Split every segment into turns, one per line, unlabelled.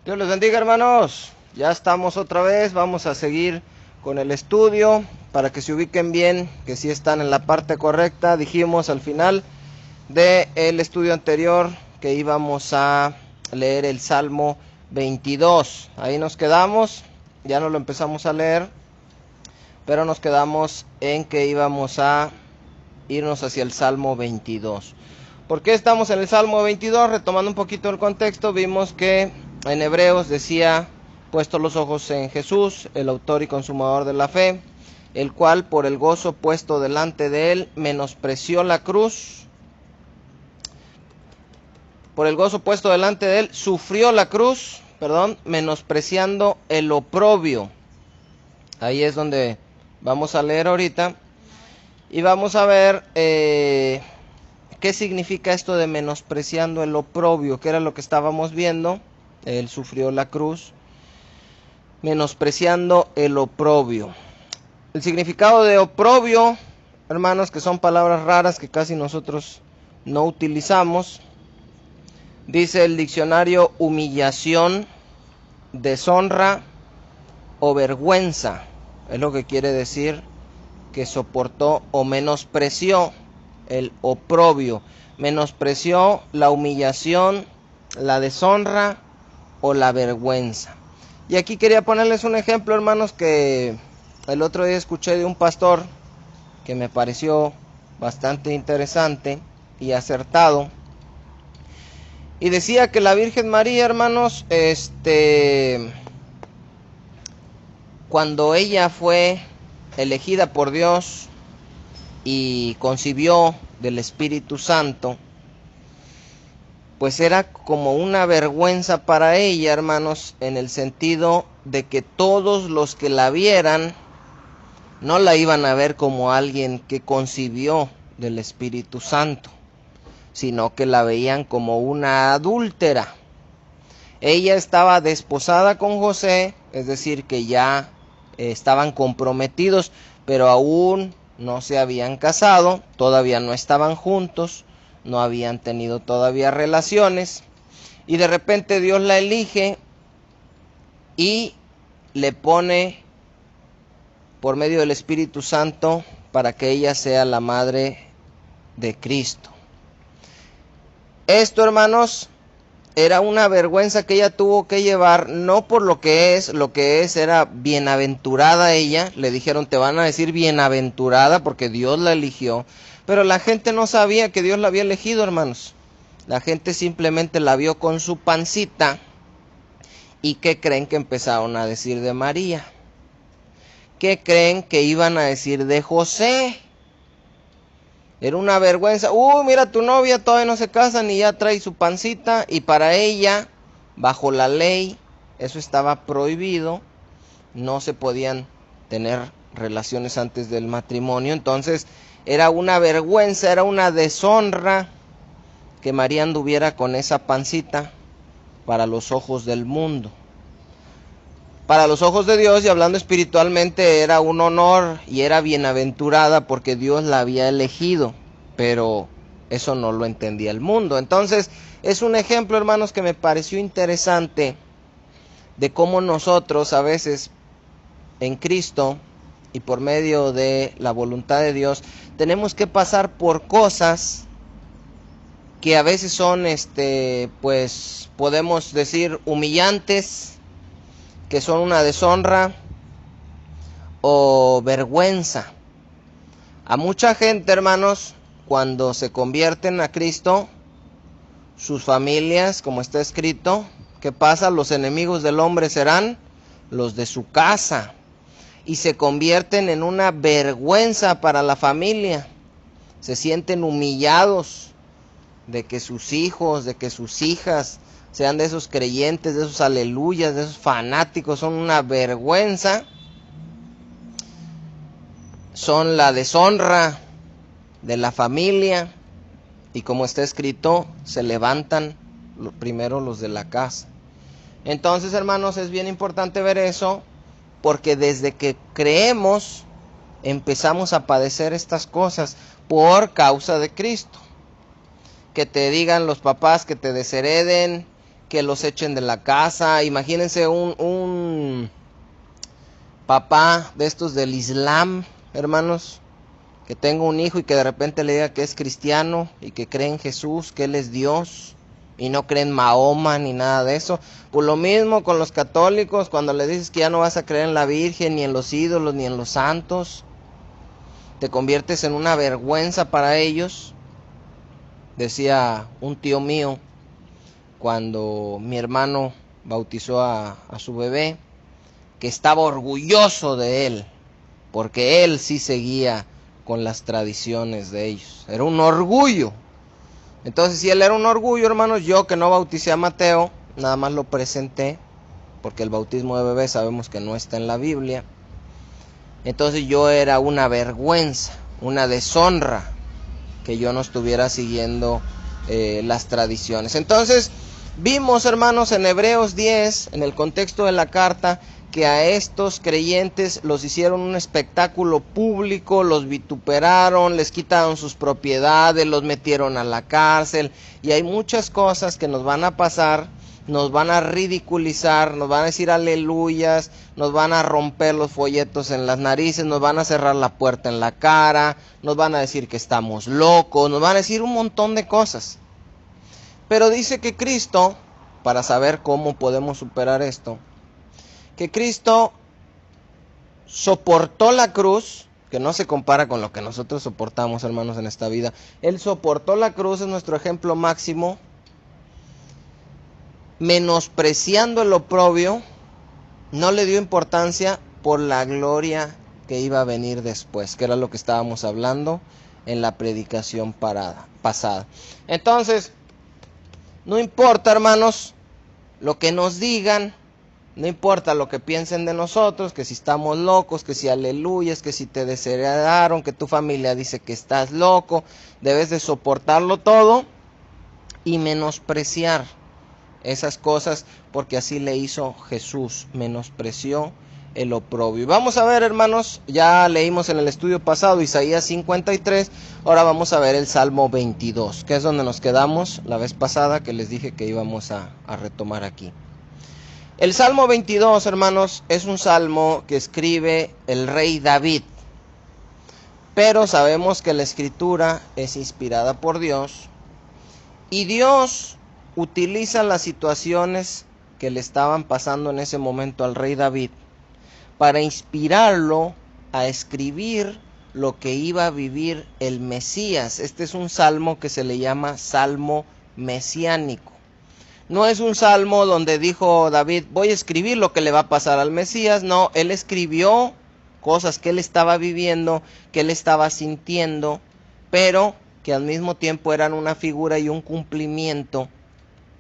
Dios les bendiga, hermanos. Ya estamos otra vez, vamos a seguir con el estudio para que se ubiquen bien, que sí están en la parte correcta. Dijimos al final del estudio anterior que íbamos a leer el Salmo 22. Ahí nos quedamos, ya no lo empezamos a leer, pero nos quedamos en que íbamos a irnos hacia el Salmo 22. ¿Por qué estamos en el Salmo 22? Retomando un poquito el contexto, vimos que en Hebreos decía, puesto los ojos en Jesús, el autor y consumador de la fe, el cual por el gozo puesto delante de él, menospreció la cruz. Por el gozo puesto delante de él, sufrió la cruz, menospreciando el oprobio. Ahí es donde vamos a leer ahorita. Y vamos a ver qué significa esto de menospreciando el oprobio, que era lo que estábamos viendo. Él sufrió la cruz, menospreciando el oprobio. El significado de oprobio, hermanos, que son palabras raras que casi nosotros no utilizamos. Dice el diccionario: humillación, deshonra o vergüenza. Es lo que quiere decir que soportó o menospreció el oprobio. Menospreció la humillación, la deshonra o la vergüenza. Y aquí quería ponerles un ejemplo, hermanos, que el otro día escuché de un pastor que me pareció bastante interesante y acertado. Y decía que la Virgen María, hermanos, cuando ella fue elegida por Dios y concibió del Espíritu Santo, pues era como una vergüenza para ella, hermanos, en el sentido de que todos los que la vieran no la iban a ver como alguien que concibió del Espíritu Santo, sino que la veían como una adúltera. Ella estaba desposada con José, es decir, que ya estaban comprometidos, pero aún no se habían casado, todavía no estaban juntos, no habían tenido todavía relaciones, y de repente Dios la elige y le pone por medio del Espíritu Santo para que ella sea la madre de Cristo. Esto, hermanos, era una vergüenza que ella tuvo que llevar, no por lo que es era bienaventurada ella. Le dijeron, te van a decir bienaventurada porque Dios la eligió. Pero la gente no sabía que Dios la había elegido, hermanos. La gente simplemente la vio con su pancita. ¿Y qué creen que empezaron a decir de María? ¿Qué creen que iban a decir de José? Era una vergüenza. Mira, tu novia todavía no se casa ni ya trae su pancita. Y para ella, bajo la ley, eso estaba prohibido. No se podían tener relaciones antes del matrimonio. Entonces era una vergüenza, era una deshonra que María anduviera con esa pancita para los ojos del mundo. Para los ojos de Dios, y hablando espiritualmente, era un honor y era bienaventurada porque Dios la había elegido, pero eso no lo entendía el mundo. Entonces es un ejemplo, hermanos, que me pareció interesante de cómo nosotros a veces en Cristo y por medio de la voluntad de Dios tenemos que pasar por cosas que a veces son, pues podemos decir humillantes, que son una deshonra o vergüenza. A mucha gente, hermanos, cuando se convierten a Cristo, sus familias, como está escrito, ¿qué pasa? Los enemigos del hombre serán los de su casa, y se convierten en una vergüenza para la familia. Se sienten humillados de que sus hijos, de que sus hijas sean de esos creyentes, de esos aleluyas, de esos fanáticos. Son una vergüenza, son la deshonra de la familia, y como está escrito, se levantan primero los de la casa. Entonces, hermanos, es bien importante ver eso, porque desde que creemos empezamos a padecer estas cosas por causa de Cristo. Que te digan los papás que te deshereden, que los echen de la casa. Imagínense un papá de estos del Islam, hermanos, que tenga un hijo y que de repente le diga que es cristiano y que cree en Jesús, que Él es Dios y no cree en Mahoma ni nada de eso. Pues lo mismo con los católicos, cuando le dices que ya no vas a creer en la Virgen, ni en los ídolos, ni en los santos, te conviertes en una vergüenza para ellos. Decía un tío mío, cuando mi hermano bautizó a su bebé, que estaba orgulloso de él, porque él sí seguía con las tradiciones de ellos. Era un orgullo. Entonces, si él era un orgullo, hermanos, yo que no bauticé a Mateo, nada más lo presenté, porque el bautismo de bebé sabemos que no está en la Biblia. Entonces yo era una vergüenza, una deshonra, que yo no estuviera siguiendo las tradiciones. Entonces, vimos, hermanos, en Hebreos 10, en el contexto de la carta, que a estos creyentes los hicieron un espectáculo público, los vituperaron, les quitaron sus propiedades, los metieron a la cárcel, y hay muchas cosas que nos van a pasar, nos van a ridiculizar, nos van a decir aleluyas, nos van a romper los folletos en las narices, nos van a cerrar la puerta en la cara, nos van a decir que estamos locos, nos van a decir un montón de cosas. Pero dice que Cristo, para saber cómo podemos superar esto, que Cristo soportó la cruz, que no se compara con lo que nosotros soportamos, hermanos, en esta vida. Él soportó la cruz, es nuestro ejemplo máximo, menospreciando el oprobio, no le dio importancia por la gloria que iba a venir después, que era lo que estábamos hablando en la predicación pasada. Entonces, no importa, hermanos, lo que nos digan, no importa lo que piensen de nosotros, que si estamos locos, que si aleluyas, que si te desheredaron, que tu familia dice que estás loco, debes de soportarlo todo y menospreciar esas cosas, porque así le hizo Jesús, menospreció el oprobio. Vamos a ver, hermanos, ya leímos en el estudio pasado Isaías 53, ahora vamos a ver el Salmo 22, que es donde nos quedamos la vez pasada, que les dije que íbamos a retomar aquí. El Salmo 22, hermanos, es un salmo que escribe el rey David, pero sabemos que la escritura es inspirada por Dios, y Dios utiliza las situaciones que le estaban pasando en ese momento al rey David para inspirarlo a escribir lo que iba a vivir el Mesías. Este es un salmo que se le llama salmo mesiánico. No es un salmo donde dijo David, voy a escribir lo que le va a pasar al Mesías. No, él escribió cosas que él estaba viviendo, que él estaba sintiendo, pero que al mismo tiempo eran una figura y un cumplimiento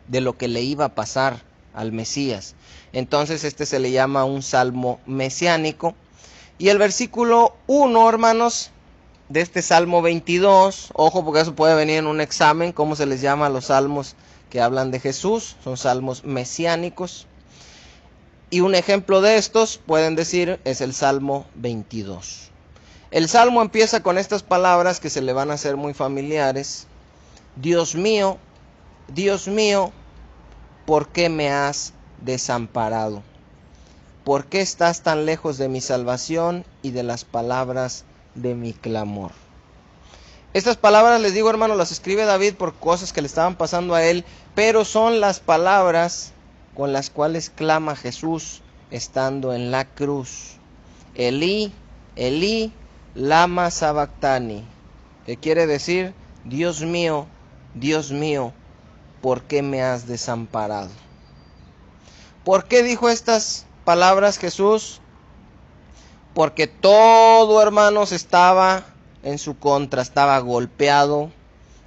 de lo que le iba a pasar al Mesías. Entonces este se le llama un salmo mesiánico. Y el versículo 1, hermanos, de este salmo 22, ojo porque eso puede venir en un examen, cómo se les llama a los salmos que hablan de Jesús, son salmos mesiánicos. Y un ejemplo de estos, pueden decir, es el Salmo 22. El salmo empieza con estas palabras que se le van a hacer muy familiares. Dios mío, ¿por qué me has desamparado? ¿Por qué estás tan lejos de mi salvación y de las palabras de mi clamor? Estas palabras, les digo, hermanos, las escribe David por cosas que le estaban pasando a él, pero son las palabras con las cuales clama Jesús estando en la cruz. Elí, Elí, lama sabactani, que quiere decir, Dios mío, ¿por qué me has desamparado? ¿Por qué dijo estas palabras Jesús? Porque todo, hermanos, estaba en su contra, estaba golpeado,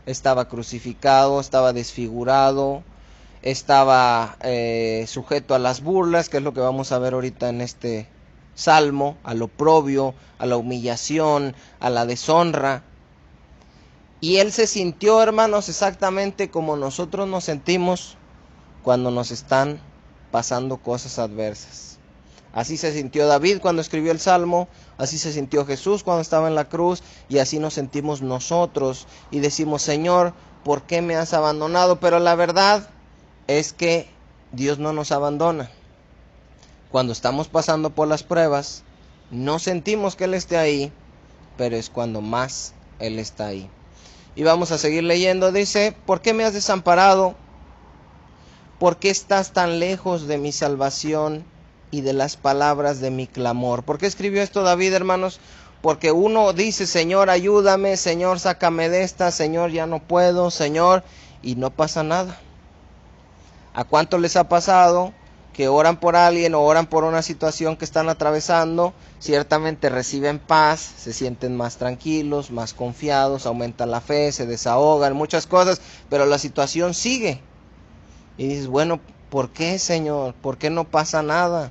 estaba crucificado, estaba desfigurado, estaba sujeto a las burlas, que es lo que vamos a ver ahorita en este salmo, al oprobio, a la humillación, a la deshonra. Y él se sintió, hermanos, exactamente como nosotros nos sentimos cuando nos están pasando cosas adversas. Así se sintió David cuando escribió el Salmo, así se sintió Jesús cuando estaba en la cruz, y así nos sentimos nosotros, y decimos, Señor, ¿por qué me has abandonado? Pero la verdad es que Dios no nos abandona. Cuando estamos pasando por las pruebas, no sentimos que Él esté ahí, pero es cuando más Él está ahí. Y vamos a seguir leyendo, dice, ¿por qué me has desamparado? ¿Por qué estás tan lejos de mi salvación y de las palabras de mi clamor? ¿Por qué escribió esto David, hermanos? Porque uno dice, Señor, ayúdame, Señor, sácame de esta, Señor, ya no puedo, Señor, y no pasa nada. ¿A cuánto les ha pasado que oran por alguien o oran por una situación que están atravesando? Ciertamente reciben paz, se sienten más tranquilos, más confiados, aumentan la fe, se desahogan, muchas cosas, pero la situación sigue. Y dices, bueno, ¿por qué, Señor? ¿Por qué no pasa nada?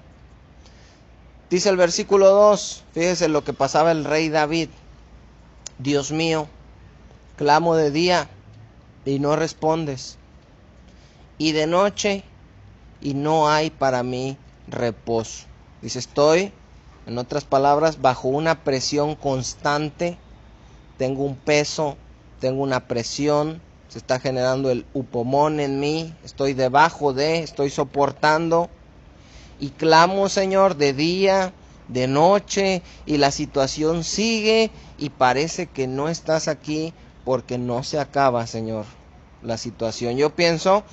Dice el versículo 2, fíjese lo que pasaba el rey David. Dios mío, clamo de día y no respondes, y de noche y no hay para mí reposo. Dice, estoy, en otras palabras, bajo una presión constante, tengo un peso, tengo una presión, se está generando el upomón en mí, estoy debajo de, estoy soportando, y clamo, Señor, de día, de noche, y la situación sigue, y parece que no estás aquí, porque no se acaba, Señor, la situación. Yo pienso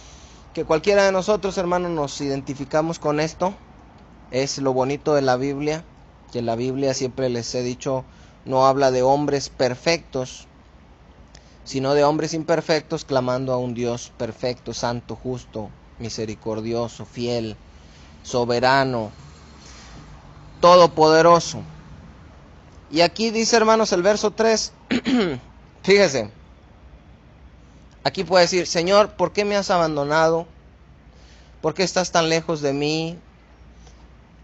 que cualquiera de nosotros, hermanos, nos identificamos con esto. Es lo bonito de la Biblia, que la Biblia, siempre les he dicho, no habla de hombres perfectos, sino de hombres imperfectos clamando a un Dios perfecto, santo, justo, misericordioso, fiel, soberano, todopoderoso. Y aquí dice, hermanos, el verso 3, fíjese, aquí puede decir, Señor, ¿por qué me has abandonado? ¿Por qué estás tan lejos de mí?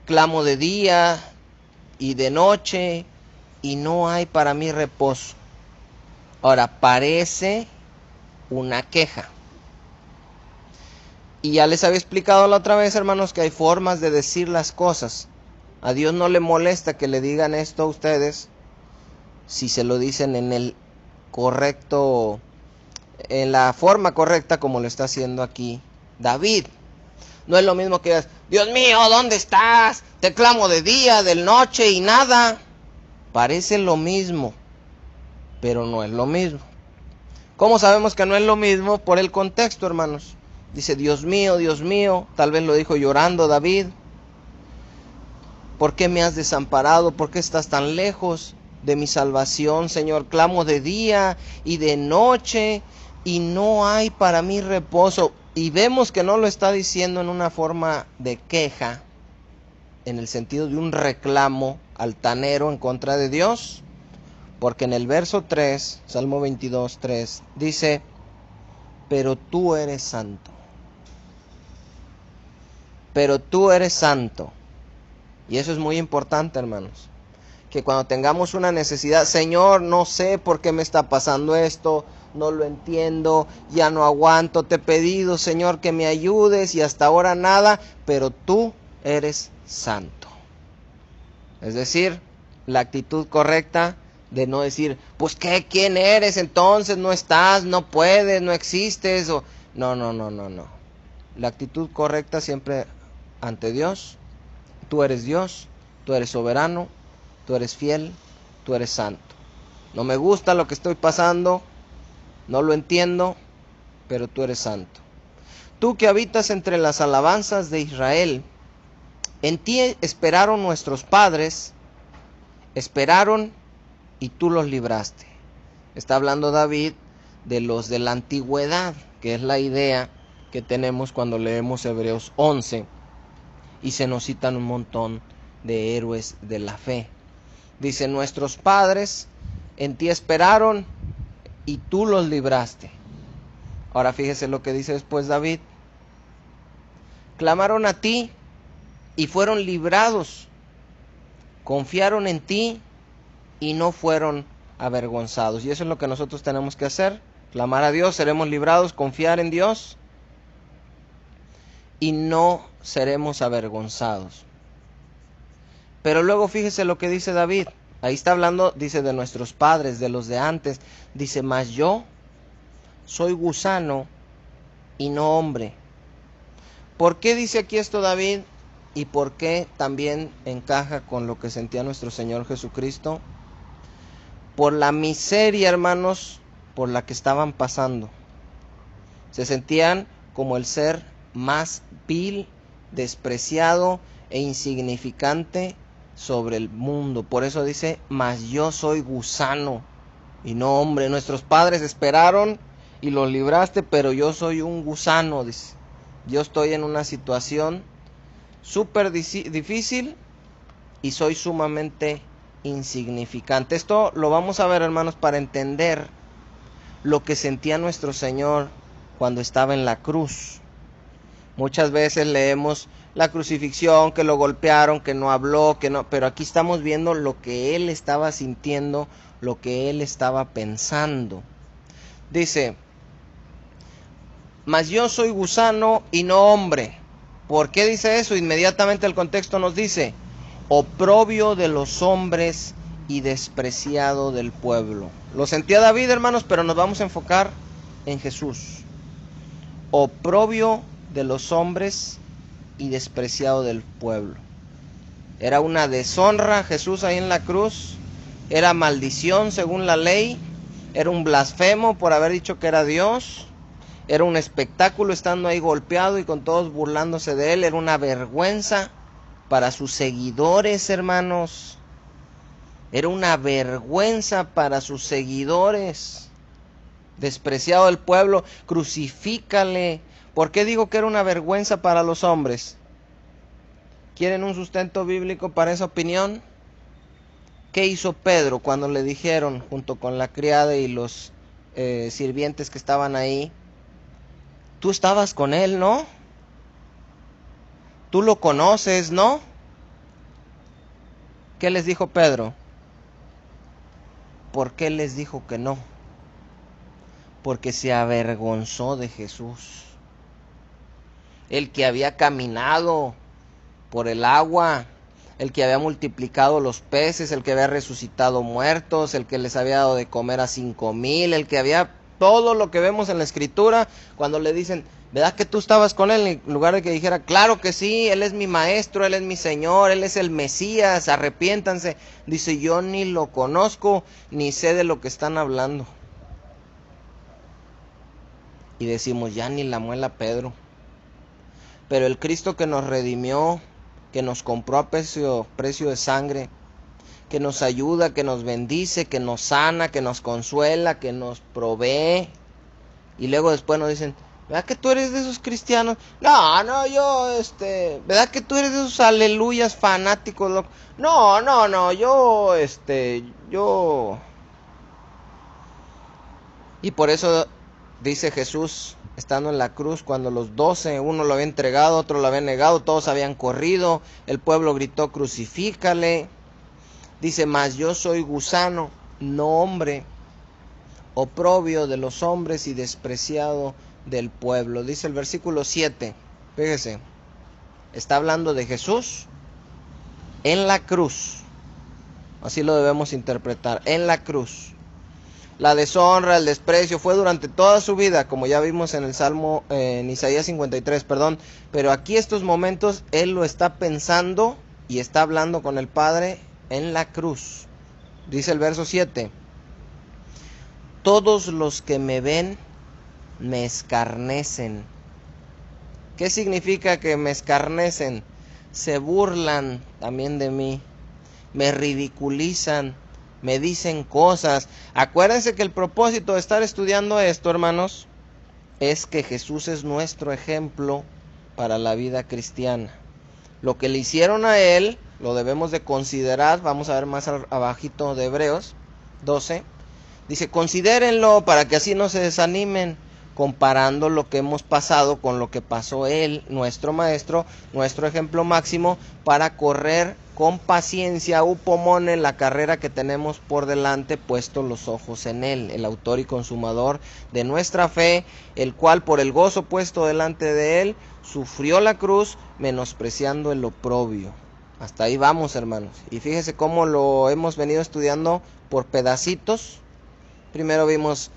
Clamo de día y de noche y no hay para mí reposo. Ahora, parece una queja. Y ya les había explicado la otra vez, hermanos, que hay formas de decir las cosas. A Dios no le molesta que le digan esto a ustedes si se lo dicen en el correcto, en la forma correcta, como lo está haciendo aquí David. No es lo mismo que digas, Dios mío, ¿dónde estás? Te clamo de día, de noche y nada. Parece lo mismo, pero no es lo mismo. ¿Cómo sabemos que no es lo mismo? Por el contexto, hermanos. Dice, Dios mío, tal vez lo dijo llorando David. ¿Por qué me has desamparado? ¿Por qué estás tan lejos de mi salvación, Señor? Clamo de día y de noche y no hay para mí reposo. Y vemos que no lo está diciendo en una forma de queja, en el sentido de un reclamo altanero en contra de Dios, porque en el verso 3, Salmo 22, 3, dice, pero tú eres santo. Pero tú eres santo. Y eso es muy importante, hermanos, que cuando tengamos una necesidad, Señor, no sé por qué me está pasando esto, no lo entiendo, ya no aguanto, te he pedido, Señor, que me ayudes y hasta ahora nada, pero tú eres santo. Es decir, la actitud correcta de no decir, pues ¿qué? ¿Quién eres? Entonces no estás, no puedes, no existes. O... No. La actitud correcta siempre ante Dios, tú eres Dios, tú eres soberano, tú eres fiel, tú eres santo. No me gusta lo que estoy pasando, no lo entiendo, pero tú eres santo. Tú que habitas entre las alabanzas de Israel, en ti esperaron nuestros padres, esperaron y tú los libraste. Está hablando David de los de la antigüedad, que es la idea que tenemos cuando leemos Hebreos 11 y se nos citan un montón de héroes de la fe. Dice, nuestros padres en ti esperaron y tú los libraste. Ahora fíjese lo que dice después David. Clamaron a ti y fueron librados. Confiaron en ti y no fueron avergonzados. Y eso es lo que nosotros tenemos que hacer. Clamar a Dios, seremos librados, confiar en Dios y no seremos avergonzados. Pero luego fíjese lo que dice David. Ahí está hablando, dice, de nuestros padres, de los de antes. Dice, mas yo soy gusano y no hombre, ¿Por qué dice aquí esto David? ¿Y por qué también encaja con lo que sentía nuestro Señor Jesucristo? Por la miseria, hermanos, por la que estaban pasando. Se sentían como el ser más vil, despreciado e insignificante sobre el mundo. Por eso dice, mas yo soy gusano y no hombre. Nuestros padres esperaron y los libraste, pero yo soy un gusano, dice. Yo estoy en una situación súper difícil y soy sumamente insignificante. Esto lo vamos a ver, hermanos, para entender lo que sentía nuestro Señor cuando estaba en la cruz. Muchas veces leemos la crucifixión, que lo golpearon, que no habló, que no, pero aquí estamos viendo lo que él estaba sintiendo, lo que él estaba pensando. Dice, mas yo soy gusano y no hombre. ¿Por qué dice eso? Inmediatamente el contexto nos dice, oprobio de los hombres y despreciado del pueblo. Lo sentía David, hermanos, pero nos vamos a enfocar en Jesús. Oprobio de los hombres y despreciado del pueblo. Era una deshonra Jesús ahí en la cruz, era maldición según la ley, era un blasfemo por haber dicho que era Dios, era un espectáculo estando ahí golpeado y con todos burlándose de él, era una vergüenza para sus seguidores, hermanos, era una vergüenza para sus seguidores, despreciado del pueblo, crucifícale. ¿Por qué digo que era una vergüenza para los hombres? ¿Quieren un sustento bíblico para esa opinión? ¿Qué hizo Pedro cuando le dijeron, junto con la criada y los sirvientes que estaban ahí, tú estabas con él, ¿no? Tú lo conoces, ¿no? ¿Qué les dijo Pedro? ¿Por qué les dijo que no? Porque se avergonzó de Jesús. El que había caminado por el agua, el que había multiplicado los peces, el que había resucitado muertos, el que les había dado de comer a 5,000, el que había todo lo que vemos en la escritura. Cuando le dicen, ¿verdad que tú estabas con él? En lugar de que dijera, claro que sí, él es mi maestro, él es mi Señor, él es el Mesías, arrepiéntanse. Dice, yo ni lo conozco, ni sé de lo que están hablando. Y decimos, ya ni la muela Pedro. Pero el Cristo que nos redimió, que nos compró a precio de sangre, que nos ayuda, que nos bendice, que nos sana, que nos consuela, que nos provee. Y luego después nos dicen, ¿verdad que tú eres de esos cristianos? No, yo, ¿verdad que tú eres de esos aleluyas fanáticos, loco? No, yo... Y por eso dice Jesús, estando en la cruz, cuando los 12, uno lo había entregado, otro lo había negado, todos habían corrido, el pueblo gritó, crucifícale. Dice, mas yo soy gusano, no hombre, oprobio de los hombres y despreciado del pueblo. Dice el versículo 7, fíjese, está hablando de Jesús en la cruz, así lo debemos interpretar, en la cruz. La deshonra, el desprecio fue durante toda su vida, como ya vimos en el Salmo, en Isaías 53, perdón. Pero aquí estos momentos él lo está pensando y está hablando con el Padre en la cruz. Dice el verso 7. Todos los que me ven me escarnecen. ¿Qué significa que me escarnecen? Se burlan también de mí, me ridiculizan, me dicen cosas. Acuérdense que el propósito de estar estudiando esto, hermanos, es que Jesús es nuestro ejemplo para la vida cristiana. Lo que le hicieron a él, lo debemos de considerar. Vamos a ver más abajito de Hebreos 12. Dice, considérenlo para que así no se desanimen, comparando lo que hemos pasado con lo que pasó él, nuestro maestro, nuestro ejemplo máximo, para correr con paciencia, upomone, la carrera que tenemos por delante, puesto los ojos en él, el autor y consumador de nuestra fe, el cual por el gozo puesto delante de él, sufrió la cruz, menospreciando el oprobio. Hasta ahí vamos, hermanos. Y fíjese cómo lo hemos venido estudiando por pedacitos. Primero vimos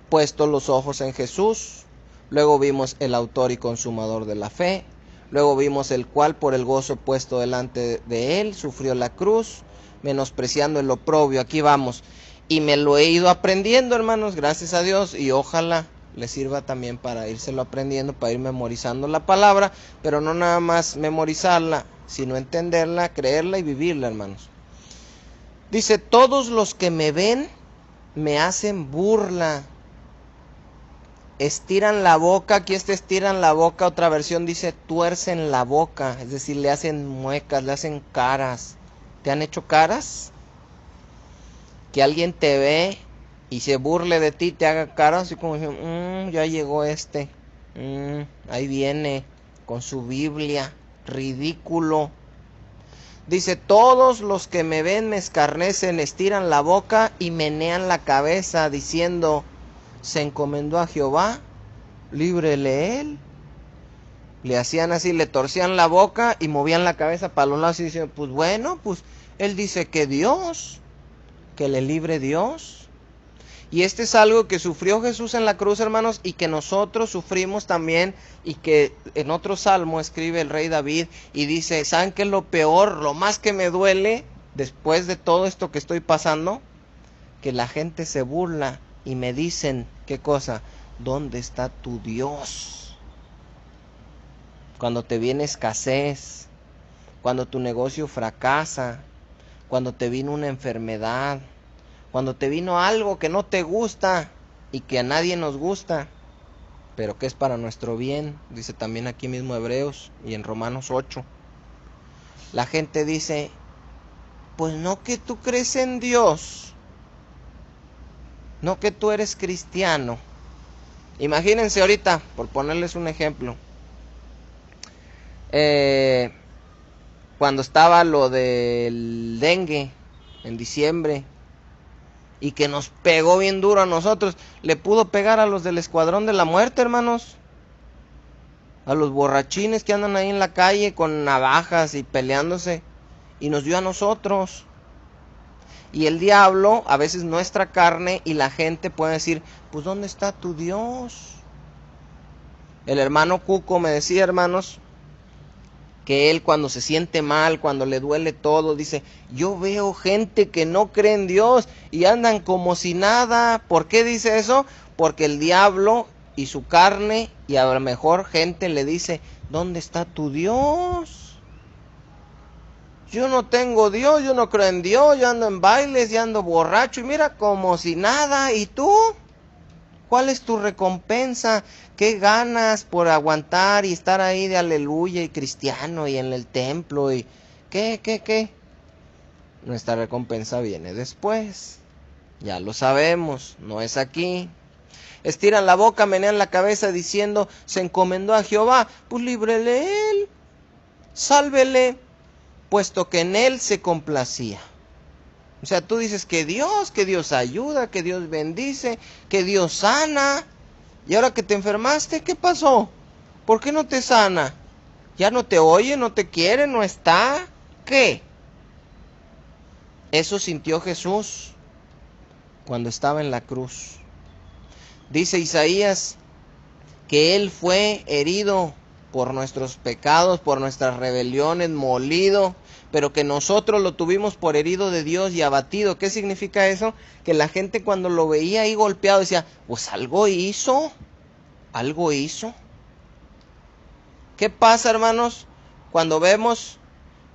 puesto los ojos en Jesús, luego vimos el autor y consumador de la fe, Luego vimos el cual por el gozo puesto delante de él sufrió la cruz, menospreciando el oprobio. Aquí vamos. Y me lo he ido aprendiendo, hermanos, gracias a Dios, y ojalá les sirva también para írselo aprendiendo, para ir memorizando la palabra, pero no nada más memorizarla, sino entenderla, creerla y vivirla, hermanos. Dice, todos los que me ven me hacen burla. Estiran la boca, aquí estiran la boca, otra versión dice tuercen la boca, es decir, le hacen muecas, le hacen caras. ¿Te han hecho caras? Que alguien te ve y se burle de ti, te haga caras así como diciendo, ya llegó ahí viene con su Biblia, ridículo. Dice, todos los que me ven me escarnecen, estiran la boca y menean la cabeza, diciendo, se encomendó a Jehová, líbrele él. Le hacían así, le torcían la boca y movían la cabeza para los lados y dicen, pues bueno, pues él dice que Dios, que le libre Dios. Y este es algo que sufrió Jesús en la cruz, hermanos, y que nosotros sufrimos también, y que en otro salmo escribe el rey David y dice, ¿saben qué es lo peor, lo más que me duele después de todo esto que estoy pasando? Que la gente se burla y me dicen, ¿qué cosa? ¿Dónde está tu Dios? Cuando te viene escasez, cuando tu negocio fracasa, cuando te vino una enfermedad, cuando te vino algo que no te gusta y que a nadie nos gusta, pero que es para nuestro bien, dice también aquí mismo Hebreos y en Romanos 8. La gente dice, pues no que tú crees en Dios, no que tú eres cristiano. Imagínense ahorita, por ponerles un ejemplo, cuando estaba lo del dengue en diciembre y que nos pegó bien duro a nosotros, le pudo pegar a los del escuadrón de la muerte, hermanos, a los borrachines que andan ahí en la calle con navajas y peleándose, y nos dio a nosotros. Y el diablo, a veces nuestra carne y la gente puede decir, pues ¿dónde está tu Dios? El hermano Cuco me decía, hermanos, que él cuando se siente mal, cuando le duele todo, dice, yo veo gente que no cree en Dios y andan como si nada. ¿Por qué dice eso? Porque el diablo y su carne y a lo mejor gente le dice, ¿dónde está tu Dios? Yo no tengo Dios, yo no creo en Dios, yo ando en bailes, yo ando borracho y mira como si nada. ¿Y tú? ¿Cuál es tu recompensa? ¿Qué ganas por aguantar y estar ahí de aleluya y cristiano y en el templo? Y ¿Qué? Nuestra recompensa viene después. Ya lo sabemos, no es aquí. Estiran la boca, menean la cabeza diciendo, se encomendó a Jehová, pues líbrele él, sálvele, puesto que en él se complacía. O sea, tú dices que Dios ayuda, que Dios bendice, que Dios sana. Y ahora que te enfermaste, ¿qué pasó? ¿Por qué no te sana? ¿Ya no te oye, no te quiere, no está? ¿Qué? Eso sintió Jesús cuando estaba en la cruz. Dice Isaías que Él fue herido por nuestros pecados, por nuestras rebeliones, molido, pero que nosotros lo tuvimos por herido de Dios y abatido. ¿Qué significa eso? Que la gente cuando lo veía ahí golpeado decía, pues algo hizo. ¿Qué pasa, hermanos? Cuando vemos,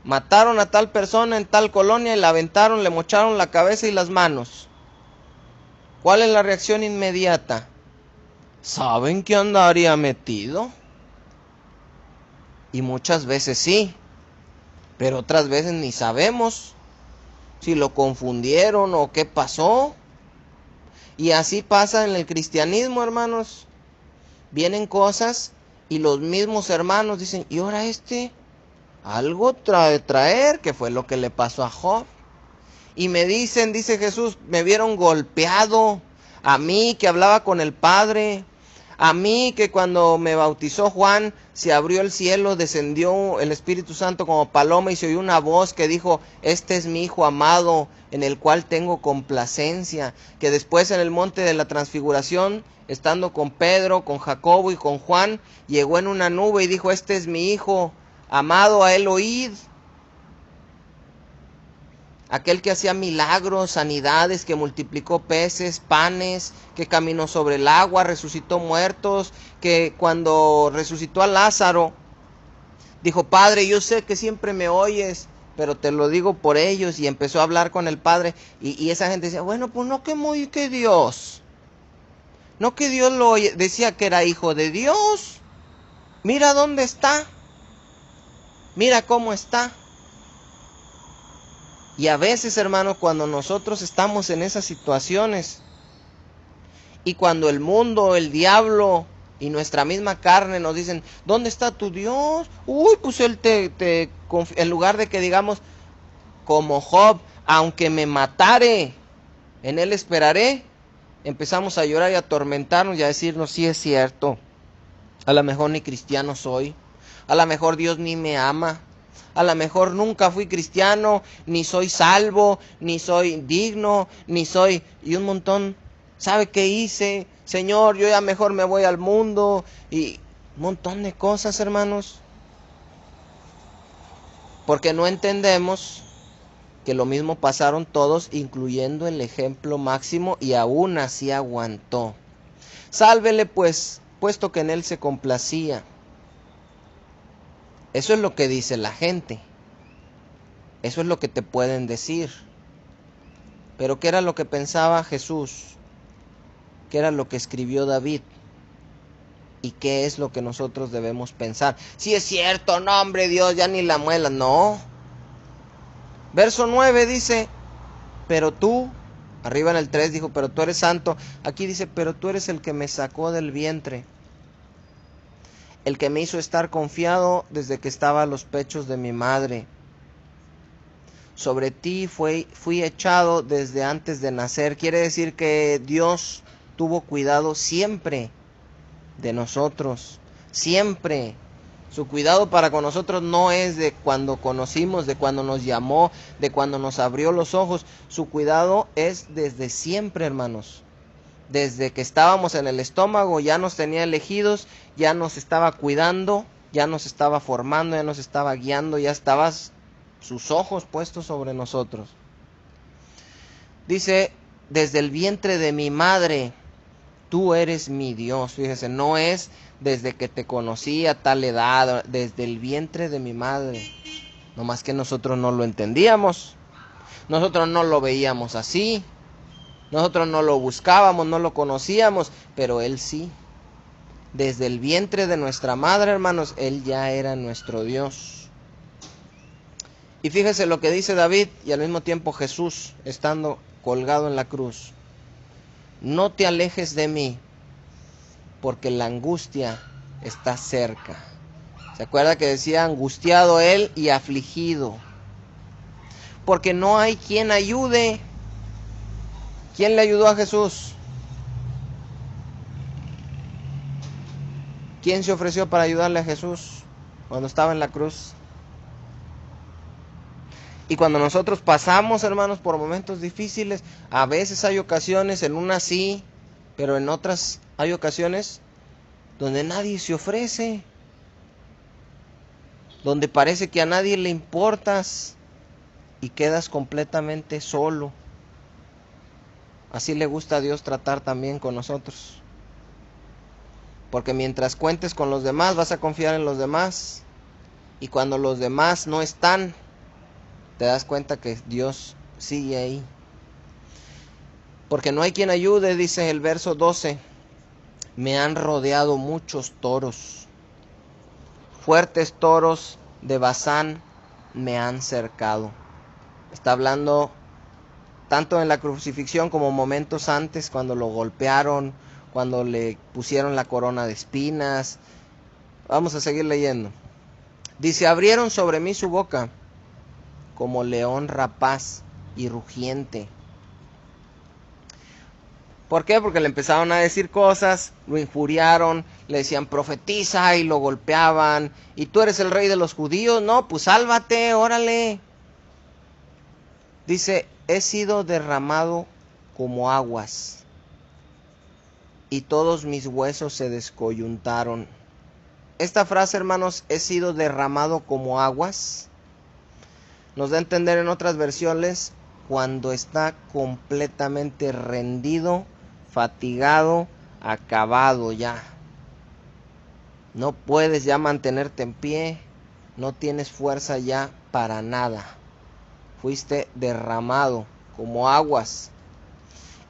mataron a tal persona en tal colonia y la aventaron, le mocharon la cabeza y las manos. ¿Cuál es la reacción inmediata? ¿Saben que andaría metido? Y muchas veces sí, pero otras veces ni sabemos si lo confundieron o qué pasó. Y así pasa en el cristianismo, hermanos. Vienen cosas y los mismos hermanos dicen, ¿y ahora algo traer? Que fue lo que le pasó a Job. Y me dicen, dice Jesús, me vieron golpeado. A mí que hablaba con el Padre. A mí que cuando me bautizó Juan, se abrió el cielo, descendió el Espíritu Santo como paloma y se oyó una voz que dijo, este es mi Hijo amado, en el cual tengo complacencia. Que después en el monte de la transfiguración estando con Pedro, con Jacobo y con Juan, llegó en una nube y dijo: este es mi hijo amado, a él oíd. Aquel que hacía milagros, sanidades, que multiplicó peces, panes, que caminó sobre el agua, resucitó muertos, que cuando resucitó a Lázaro, dijo: Padre, yo sé que siempre me oyes, pero te lo digo por ellos. Y empezó a hablar con el Padre. Y esa gente decía: bueno, pues no que muy que Dios. No que Dios lo oye. Decía que era hijo de Dios. Mira dónde está. Mira cómo está. Y a veces, hermano, cuando nosotros estamos en esas situaciones, y cuando el mundo, el diablo y nuestra misma carne nos dicen: ¿dónde está tu Dios? Uy, pues él en lugar de que digamos como Job: aunque me matare, en él esperaré, empezamos a llorar y a atormentarnos y a decirnos: sí es cierto, a lo mejor ni cristiano soy, a lo mejor Dios ni me ama, a lo mejor nunca fui cristiano, ni soy salvo, ni soy digno, ni soy... y un montón. ¿Sabe qué hice? Señor, yo ya mejor me voy al mundo. Y un montón de cosas, hermanos. Porque no entendemos que lo mismo pasaron todos, incluyendo el ejemplo máximo, y aún así aguantó. Sálvele pues, puesto que en él se complacía. Eso es lo que dice la gente. Eso es lo que te pueden decir. Pero ¿qué era lo que pensaba Jesús? ¿Qué era lo que escribió David? ¿Y qué es lo que nosotros debemos pensar? Si es cierto, no hombre, Dios, ya ni la muela. No. Verso 9 dice: pero tú, arriba en el 3 dijo: pero tú eres santo. Aquí dice: pero tú eres el que me sacó del vientre, el que me hizo estar confiado desde que estaba a los pechos de mi madre. Sobre ti fui echado desde antes de nacer. Quiere decir que Dios tuvo cuidado siempre de nosotros, siempre. Su cuidado para con nosotros no es de cuando conocimos, de cuando nos llamó, de cuando nos abrió los ojos. Su cuidado es desde siempre, hermanos. Desde que estábamos en el estómago ya nos tenía elegidos, ya nos estaba cuidando, ya nos estaba formando, ya nos estaba guiando, ya estaban sus ojos puestos sobre nosotros. Dice: desde el vientre de mi madre, tú eres mi Dios. Fíjese, no es desde que te conocí a tal edad, desde el vientre de mi madre. No más que nosotros no lo entendíamos, nosotros no lo veíamos así, nosotros no lo buscábamos, no lo conocíamos, pero Él sí. Desde el vientre de nuestra madre, hermanos, Él ya era nuestro Dios. Y fíjese lo que dice David y al mismo tiempo Jesús, estando colgado en la cruz: no te alejes de mí, porque la angustia está cerca. ¿Se acuerda que decía angustiado él y afligido? Porque no hay quien ayude. ¿Quién le ayudó a Jesús? ¿Quién se ofreció para ayudarle a Jesús cuando estaba en la cruz? Y cuando nosotros pasamos, hermanos, por momentos difíciles, a veces hay ocasiones, en unas sí, pero en otras hay ocasiones donde nadie se ofrece, donde parece que a nadie le importas y quedas completamente solo. Así le gusta a Dios tratar también con nosotros. Porque mientras cuentes con los demás, vas a confiar en los demás. Y cuando los demás no están, te das cuenta que Dios sigue ahí. Porque no hay quien ayude, dice el verso 12. Me han rodeado muchos toros. Fuertes toros de Basán me han cercado. Está hablando tanto en la crucifixión como momentos antes, cuando lo golpearon, cuando le pusieron la corona de espinas. Vamos a seguir leyendo. Dice: abrieron sobre mí su boca como león rapaz y rugiente. ¿Por qué? Porque le empezaron a decir cosas, lo injuriaron, le decían profetiza y lo golpeaban. ¿Y tú eres el rey de los judíos? No, pues sálvate, órale. Dice: he sido derramado como aguas. y todos mis huesos se descoyuntaron. Esta frase, hermanos, he sido derramado como aguas. Nos da a entender en otras versiones cuando está completamente rendido, fatigado, acabado ya. No puedes ya mantenerte en pie, no tienes fuerza ya para nada. Fuiste derramado como aguas.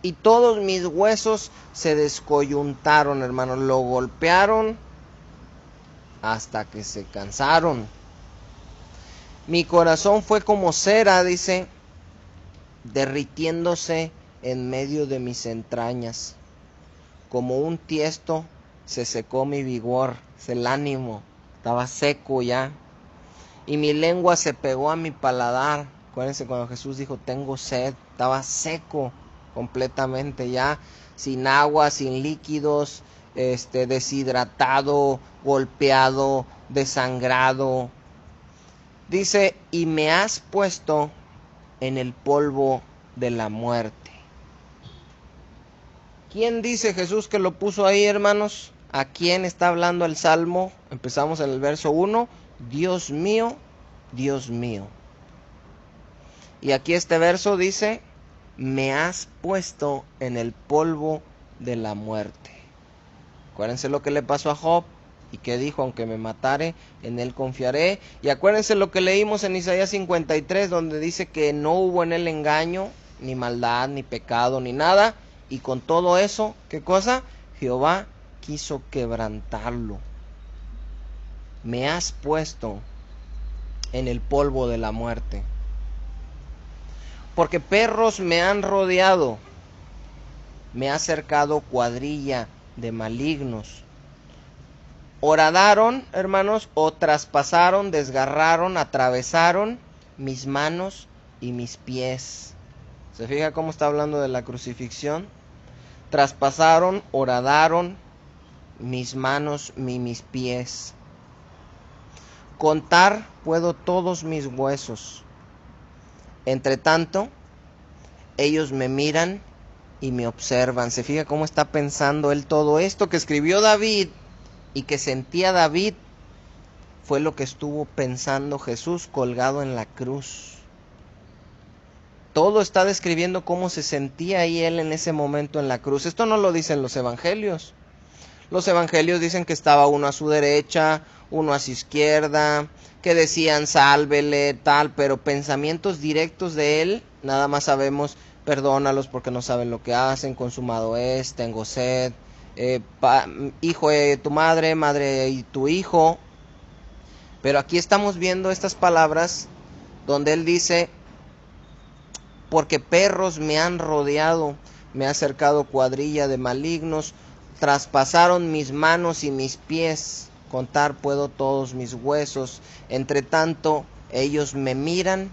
Y todos mis huesos se descoyuntaron, hermanos. Lo golpearon hasta que se cansaron. Mi corazón fue como cera, dice, derritiéndose en medio de mis entrañas. Como un tiesto se secó mi vigor, el ánimo, estaba seco ya. Y mi lengua se pegó a mi paladar. Acuérdense cuando Jesús dijo, tengo sed, estaba seco completamente ya, sin agua, sin líquidos, deshidratado, golpeado, desangrado. Dice, y me has puesto en el polvo de la muerte. ¿Quién dice Jesús que lo puso ahí, hermanos? ¿A quién está hablando el Salmo? Empezamos en el verso 1. Dios mío, Dios mío. Y aquí este verso dice, me has puesto en el polvo de la muerte. Acuérdense lo que le pasó a Job y que dijo, aunque me matare, en él confiaré. Y acuérdense lo que leímos en Isaías 53, donde dice que no hubo en él engaño, ni maldad, ni pecado, ni nada. Y con todo eso, ¿qué cosa? Jehová quiso quebrantarlo. Me has puesto en el polvo de la muerte. Porque perros me han rodeado, me ha cercado cuadrilla de malignos. Horadaron, hermanos, o traspasaron, desgarraron, atravesaron mis manos y mis pies. ¿Se fija cómo está hablando de la crucifixión? Traspasaron, horadaron mis manos y mis pies. Contar puedo todos mis huesos. Entre tanto, ellos me miran y me observan. Se fija cómo está pensando él todo esto que escribió David y que sentía David. Fue lo que estuvo pensando Jesús colgado en la cruz. Todo está describiendo cómo se sentía ahí él en ese momento en la cruz. Esto no lo dicen los evangelios. Los evangelios dicen que estaba uno a su derecha, uno a su izquierda, que decían sálvele, tal, pero pensamientos directos de él, nada más sabemos, perdónalos porque no saben lo que hacen, consumado es, tengo sed, hijo de tu madre, madre y tu hijo. Pero aquí estamos viendo estas palabras donde él dice, porque perros me han rodeado, me ha cercado cuadrilla de malignos, traspasaron mis manos y mis pies, contar puedo todos mis huesos. Entre tanto, ellos me miran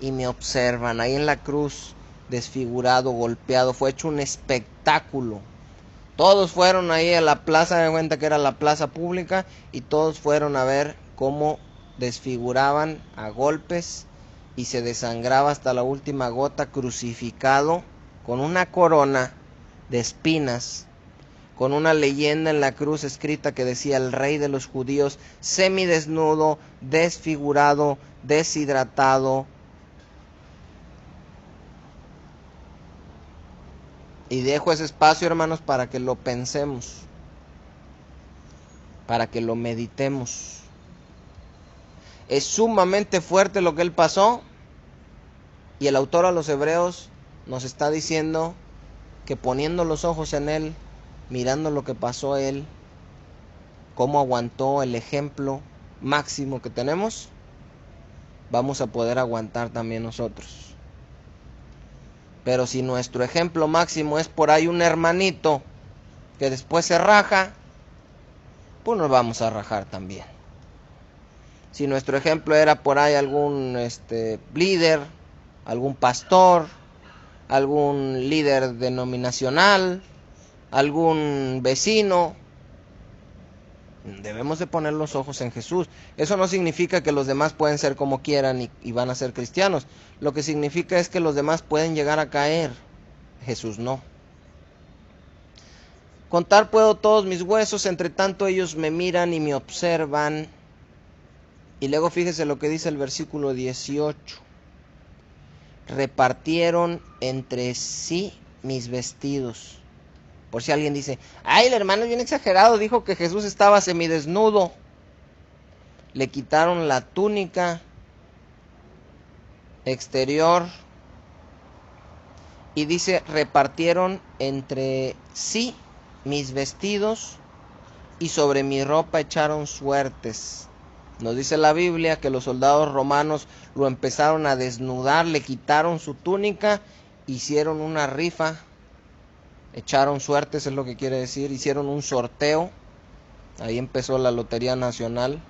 y me observan. Ahí en la cruz, desfigurado, golpeado, fue hecho un espectáculo. Todos fueron ahí a la plaza, de cuenta que era la plaza pública, y todos fueron a ver cómo desfiguraban a golpes y se desangraba hasta la última gota, crucificado con una corona de espinas, con una leyenda en la cruz escrita que decía el rey de los judíos, semidesnudo, desfigurado, deshidratado. Y dejo ese espacio, hermanos, para que lo pensemos, para que lo meditemos. Es sumamente fuerte lo que él pasó, y el autor a los Hebreos nos está diciendo que poniendo los ojos en él, mirando lo que pasó a él, cómo aguantó, el ejemplo máximo que tenemos, vamos a poder aguantar también nosotros. Pero si nuestro ejemplo máximo es por ahí un hermanito que después se raja, pues nos vamos a rajar también. Si nuestro ejemplo era por ahí algún líder, algún pastor, algún líder denominacional, algún vecino, debemos de poner los ojos en Jesús. Eso no significa que los demás pueden ser como quieran y van a ser cristianos. Lo que significa es que los demás pueden llegar a caer, Jesús no. Contar puedo todos mis huesos, entre tanto ellos me miran y me observan. Y luego fíjese lo que dice el versículo 18. Repartieron entre sí mis vestidos. Por si alguien dice, ay, el hermano es bien exagerado, dijo que Jesús estaba semidesnudo. Le quitaron la túnica exterior y dice, repartieron entre sí mis vestidos y sobre mi ropa echaron suertes. Nos dice la Biblia que los soldados romanos lo empezaron a desnudar, le quitaron su túnica, hicieron una rifa, echaron suertes es lo que quiere decir, hicieron un sorteo, ahí empezó la Lotería Nacional,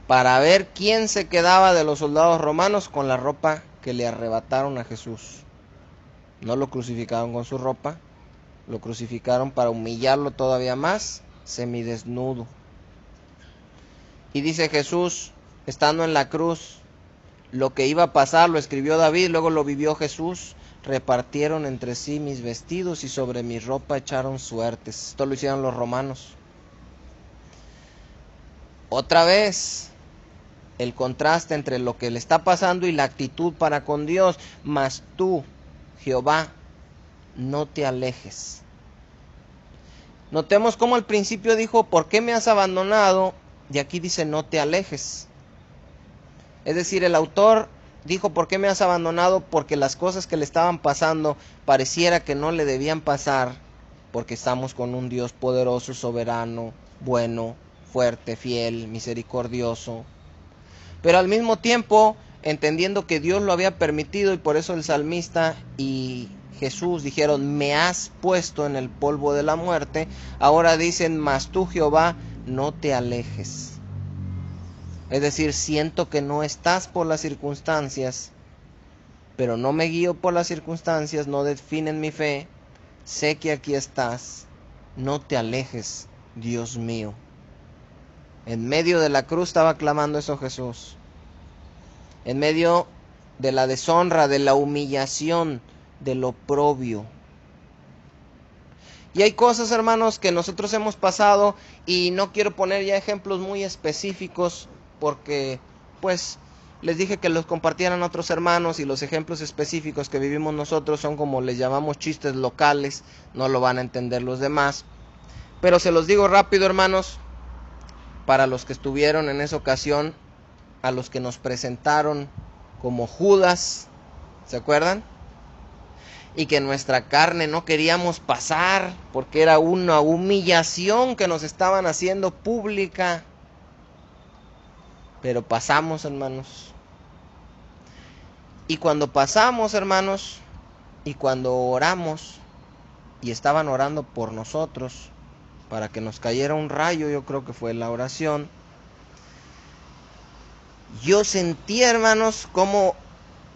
para ver quién se quedaba de los soldados romanos con la ropa que le arrebataron a Jesús. No lo crucificaron con su ropa, lo crucificaron para humillarlo todavía más, semidesnudo. Y dice Jesús, estando en la cruz, lo que iba a pasar lo escribió David, luego lo vivió Jesús. Repartieron entre sí mis vestidos y sobre mi ropa echaron suertes. Esto lo hicieron los romanos. Otra vez, el contraste entre lo que le está pasando y la actitud para con Dios. Mas tú, Jehová, no te alejes. Notemos cómo al principio dijo, ¿por qué me has abandonado? Y aquí dice, no te alejes. Es decir, el autor dijo, ¿por qué me has abandonado? Porque las cosas que le estaban pasando pareciera que no le debían pasar, porque estamos con un Dios poderoso, soberano, bueno, fuerte, fiel, misericordioso. Pero al mismo tiempo, entendiendo que Dios lo había permitido, y por eso el salmista y Jesús dijeron, me has puesto en el polvo de la muerte, ahora dicen, mas tú, Jehová, no te alejes. Es decir, siento que no estás por las circunstancias, pero no me guío por las circunstancias, no definen mi fe, sé que aquí estás, no te alejes, Dios mío. En medio de la cruz estaba clamando eso Jesús. En medio de la deshonra, de la humillación, del oprobio. Y hay cosas, hermanos, que nosotros hemos pasado, y no quiero poner ya ejemplos muy específicos porque, pues, les dije que los compartieran otros hermanos, y los ejemplos específicos que vivimos nosotros son como les llamamos chistes locales, no lo van a entender los demás. Pero se los digo rápido, hermanos, para los que estuvieron en esa ocasión, a los que nos presentaron como Judas, ¿se acuerdan? Y que nuestra carne no queríamos pasar porque era una humillación que nos estaban haciendo pública. Pero pasamos, hermanos. Y cuando pasamos, hermanos, y cuando oramos, y estaban orando por nosotros, para que nos cayera un rayo, yo creo que fue la oración, yo sentí, hermanos, como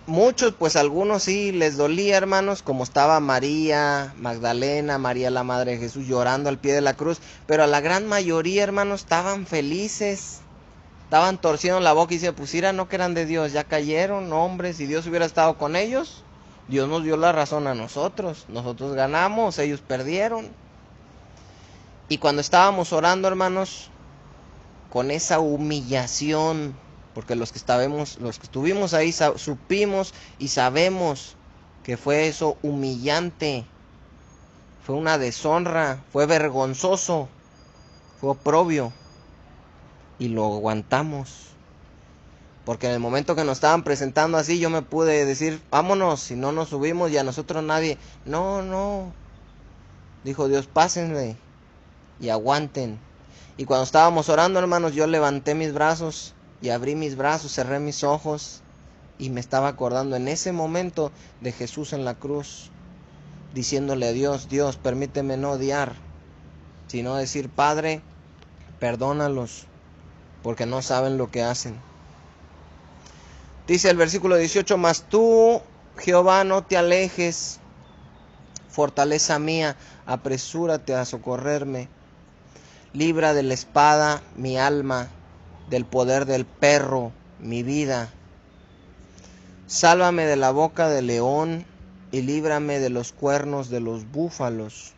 muchos, pues algunos sí les dolía, hermanos, como estaba María Magdalena, María la Madre de Jesús llorando al pie de la cruz, pero a la gran mayoría, hermanos, estaban felices, estaban torciendo la boca y se pusieran, no que eran de Dios, ya cayeron, hombres, si Dios hubiera estado con ellos, Dios nos dio la razón a nosotros ganamos, ellos perdieron. Y cuando estábamos orando, hermanos, con esa humillación, porque los que estuvimos ahí supimos y sabemos que fue eso humillante, fue una deshonra, fue vergonzoso, fue oprobio, y lo aguantamos. Porque en el momento que nos estaban presentando así, yo me pude decir, vámonos, si no nos subimos y a nosotros nadie. No, dijo Dios, pásenle y aguanten. Y cuando estábamos orando, hermanos, yo levanté mis brazos y abrí mis brazos, cerré mis ojos, y me estaba acordando en ese momento de Jesús en la cruz, diciéndole a Dios, Dios, permíteme no odiar, sino decir, Padre, perdónalos, porque no saben lo que hacen. Dice el versículo 18, mas tú, Jehová, no te alejes, fortaleza mía, apresúrate a socorrerme. Libra de la espada mi alma, del poder del perro mi vida. Sálvame de la boca del león y líbrame de los cuernos de los búfalos.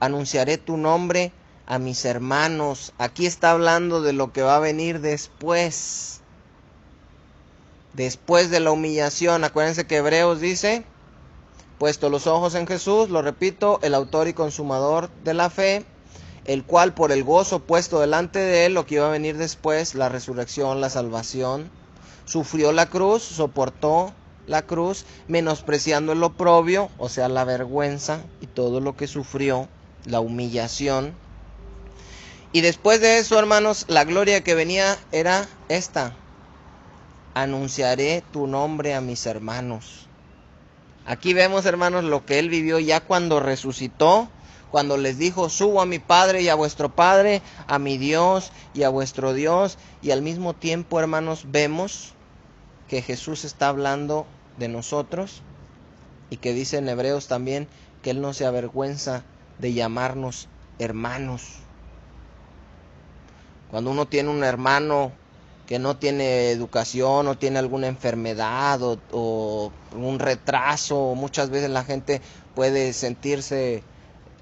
Anunciaré tu nombre a mis hermanos. Aquí está hablando de lo que va a venir después. Después de la humillación. Acuérdense que Hebreos dice, puesto los ojos en Jesús, lo repito, el autor y consumador de la fe, el cual por el gozo puesto delante de él, lo que iba a venir después, la resurrección, la salvación, sufrió la cruz, soportó la cruz, menospreciando el oprobio, o sea, la vergüenza y todo lo que sufrió, la humillación. Y después de eso, hermanos, la gloria que venía era esta: anunciaré tu nombre a mis hermanos. Aquí vemos, hermanos, lo que él vivió ya cuando resucitó, cuando les dijo, subo a mi Padre y a vuestro Padre, a mi Dios y a vuestro Dios. Y al mismo tiempo, hermanos, vemos que Jesús está hablando de nosotros y que dice en Hebreos también que él no se avergüenza de llamarnos hermanos. Cuando uno tiene un hermano que no tiene educación o tiene alguna enfermedad o un retraso, muchas veces la gente puede sentirse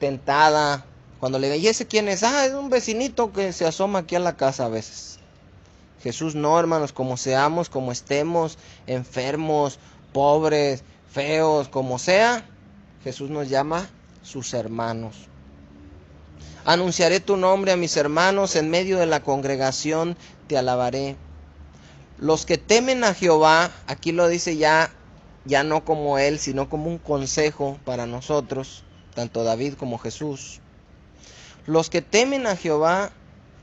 tentada cuando le digan, ¿y ese quién es? Es un vecinito que se asoma aquí a la casa a veces. Jesús no, hermanos, como seamos, como estemos, enfermos, pobres, feos, como sea, Jesús nos llama sus hermanos. Anunciaré tu nombre a mis hermanos, en medio de la congregación te alabaré. Los que temen a Jehová, aquí lo dice ya no como él, sino como un consejo para nosotros, tanto David como Jesús. Los que temen a Jehová,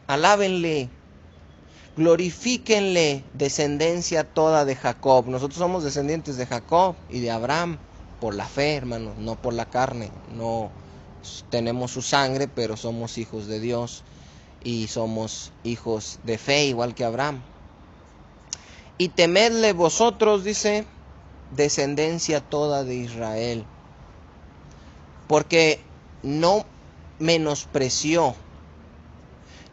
alábenle, glorifíquenle, descendencia toda de Jacob. Nosotros somos descendientes de Jacob y de Abraham, por la fe, hermanos, no por la carne. No tenemos su sangre, pero somos hijos de Dios y somos hijos de fe, igual que Abraham. Y temedle vosotros, dice, descendencia toda de Israel, porque no menospreció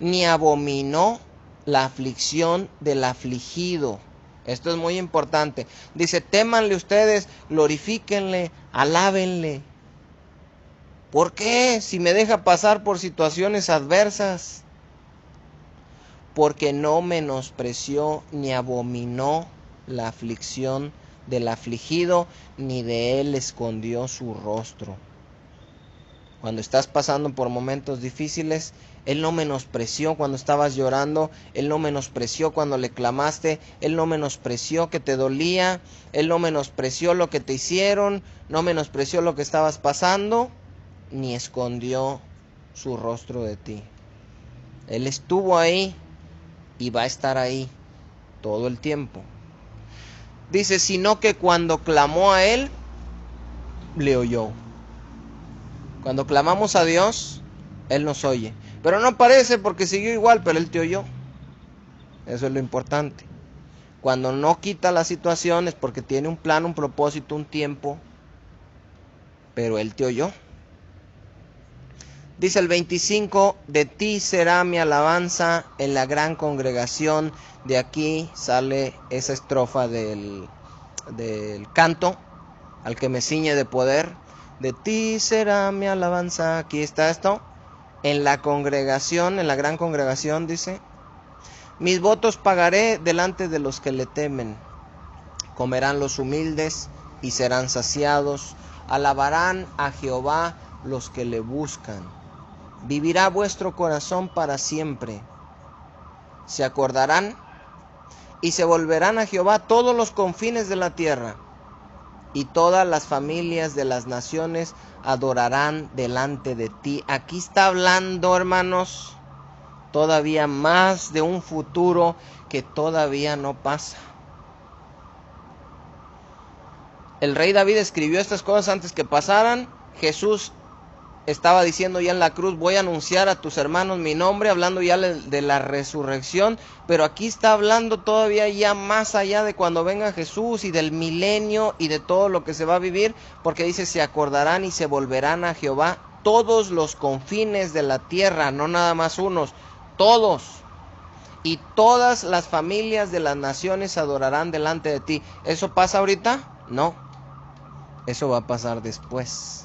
ni abominó la aflicción del afligido. Esto es muy importante. Dice, témanle ustedes, glorifíquenle, alábenle. ¿Por qué? Si me deja pasar por situaciones adversas. Porque no menospreció ni abominó la aflicción del afligido, ni de él escondió su rostro. Cuando estás pasando por momentos difíciles, él no menospreció cuando estabas llorando, él no menospreció cuando le clamaste, él no menospreció que te dolía, él no menospreció lo que te hicieron, no menospreció lo que estabas pasando, ni escondió su rostro de ti. Él estuvo ahí y va a estar ahí todo el tiempo. Dice, sino que cuando clamó a él, le oyó. Cuando clamamos a Dios, él nos oye. Pero no parece porque siguió igual, pero él te oyó. Eso es lo importante. Cuando no quita la situación es porque tiene un plan, un propósito, un tiempo, pero él te oyó. Dice el 25, de ti será mi alabanza en la gran congregación. De aquí sale esa estrofa del canto, al que me ciñe de poder. De ti será mi alabanza. Aquí está esto. En la congregación, en la gran congregación, dice. Mis votos pagaré delante de los que le temen. Comerán los humildes y serán saciados. Alabarán a Jehová los que le buscan. Vivirá vuestro corazón para siempre. Se acordarán y se volverán a Jehová todos los confines de la tierra, y todas las familias de las naciones adorarán delante de ti. Aquí está hablando, hermanos, todavía más de un futuro que todavía no pasa. El rey David escribió estas cosas antes que pasaran. Jesús estaba diciendo ya en la cruz, voy a anunciar a tus hermanos mi nombre, hablando ya de la resurrección, pero aquí está hablando todavía ya más allá de cuando venga Jesús y del milenio y de todo lo que se va a vivir, porque dice, se acordarán y se volverán a Jehová todos los confines de la tierra, no nada más unos, todos, y todas las familias de las naciones adorarán delante de ti. ¿Eso pasa ahorita? No, eso va a pasar después.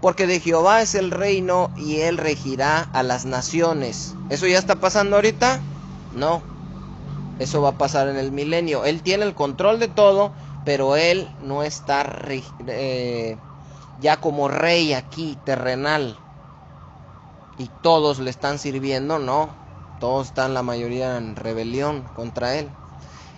Porque de Jehová es el reino y él regirá a las naciones. ¿Eso ya está pasando ahorita? No. Eso va a pasar en el milenio. Él tiene el control de todo, pero él no está ya como rey aquí, terrenal. Y todos le están sirviendo, no. Todos están, la mayoría, en rebelión contra él.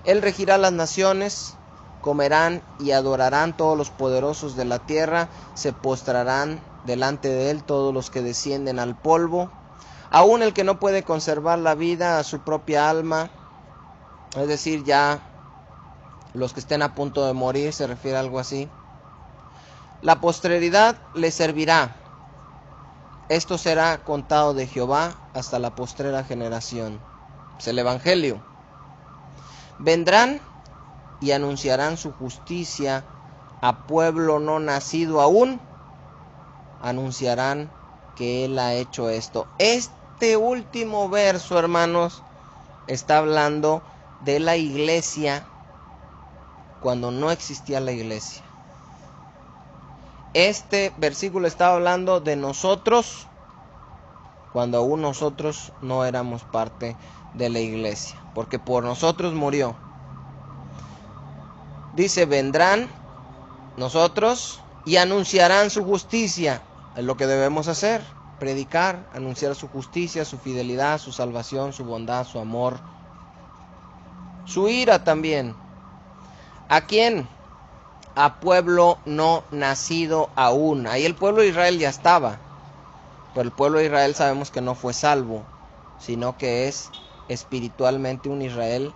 Él regirá las naciones, comerán y adorarán todos los poderosos de la tierra, se postrarán delante de él todos los que descienden al polvo, aun el que no puede conservar la vida a su propia alma, es decir, ya los que estén a punto de morir, se refiere a algo así. La posteridad le servirá. Esto será contado de Jehová hasta la postrera generación. Es el Evangelio. Vendrán y anunciarán su justicia a pueblo no nacido aún. Anunciarán que él ha hecho esto. Este último verso, hermanos, está hablando de la iglesia cuando no existía la iglesia. Este versículo está hablando de nosotros cuando aún nosotros no éramos parte de la iglesia, porque por nosotros murió. Dice, vendrán nosotros y anunciarán su justicia. Es lo que debemos hacer, predicar, anunciar su justicia, su fidelidad, su salvación, su bondad, su amor, su ira también. ¿A quién? A pueblo no nacido aún. Ahí el pueblo de Israel ya estaba, pero el pueblo de Israel sabemos que no fue salvo, sino que es espiritualmente un Israel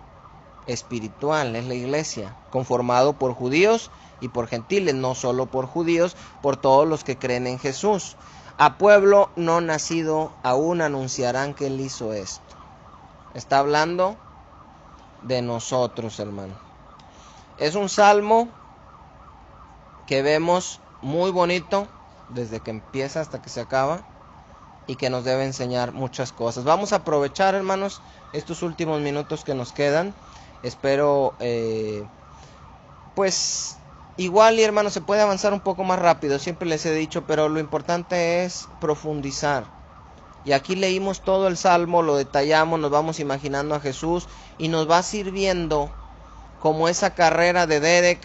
espiritual, es la iglesia, conformado por judíos y por gentiles, no solo por judíos, por todos los que creen en Jesús. A pueblo no nacido aún anunciarán que él hizo esto. Está hablando de nosotros, hermano. Es un salmo que vemos muy bonito desde que empieza hasta que se acaba y que nos debe enseñar muchas cosas. Vamos a aprovechar, hermanos, estos últimos minutos que nos quedan. Espero pues igual, y hermanos, se puede avanzar un poco más rápido, siempre les he dicho, pero lo importante es profundizar. Y aquí leímos todo el salmo, lo detallamos, nos vamos imaginando a Jesús y nos va sirviendo como esa carrera de Derek,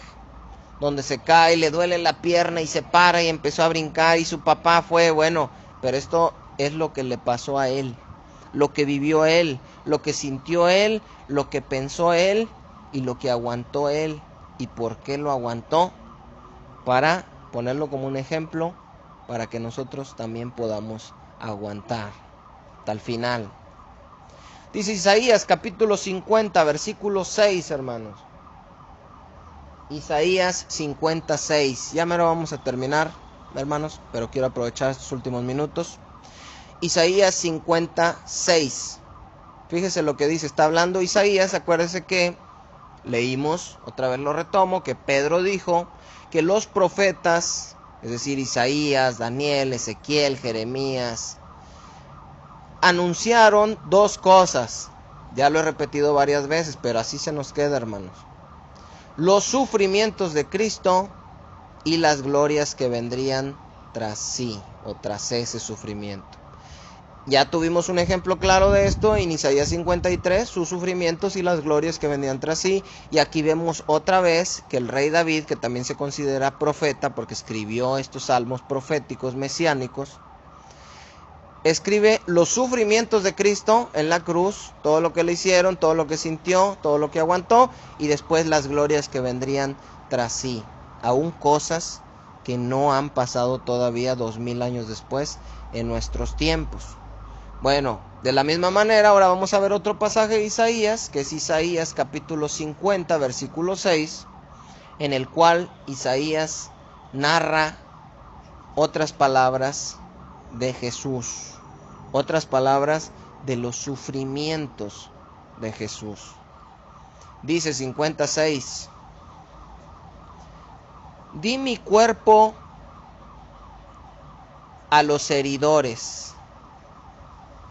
donde se cae, le duele la pierna y se para y empezó a brincar y su papá fue, bueno, pero esto es lo que le pasó a él, lo que vivió él, lo que sintió él, lo que pensó él y lo que aguantó él. ¿Y por qué lo aguantó? Para ponerlo como un ejemplo, para que nosotros también podamos aguantar hasta el final. Dice Isaías capítulo 50, versículo 6, hermanos. Isaías 56. Ya me lo vamos a terminar, hermanos, pero quiero aprovechar estos últimos minutos. Isaías 56. Fíjese lo que dice, está hablando Isaías, acuérdese que leímos, otra vez lo retomo, que Pedro dijo que los profetas, es decir, Isaías, Daniel, Ezequiel, Jeremías, anunciaron dos cosas. Ya lo he repetido varias veces, pero así se nos queda, hermanos. Los sufrimientos de Cristo y las glorias que vendrían tras sí, o tras ese sufrimiento. Ya tuvimos un ejemplo claro de esto en Isaías 53, sus sufrimientos y las glorias que vendrían tras sí. Y aquí vemos otra vez que el rey David, que también se considera profeta porque escribió estos salmos proféticos mesiánicos, escribe los sufrimientos de Cristo en la cruz, todo lo que le hicieron, todo lo que sintió, todo lo que aguantó, y después las glorias que vendrían tras sí, aún cosas que no han pasado todavía 2000 años después en nuestros tiempos. Bueno, de la misma manera, ahora vamos a ver otro pasaje de Isaías, que es Isaías capítulo 50, versículo 6, en el cual Isaías narra otras palabras de Jesús, otras palabras de los sufrimientos de Jesús. Dice 56, di mi cuerpo a los heridores.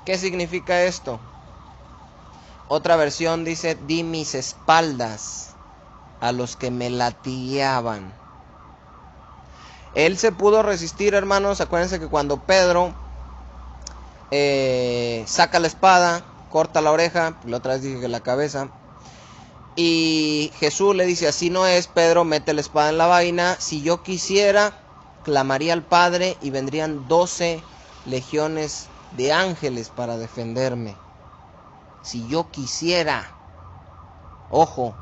¿Qué significa esto? Otra versión dice, di mis espaldas a los que me latigueaban. Él se pudo resistir, hermanos. Acuérdense que cuando Pedro saca la espada, corta la oreja, la otra vez dije que la cabeza, y Jesús le dice, así no es, Pedro, mete la espada en la vaina, si yo quisiera, clamaría al Padre y vendrían 12 legiones de ángeles para defenderme. Si yo quisiera, ojo,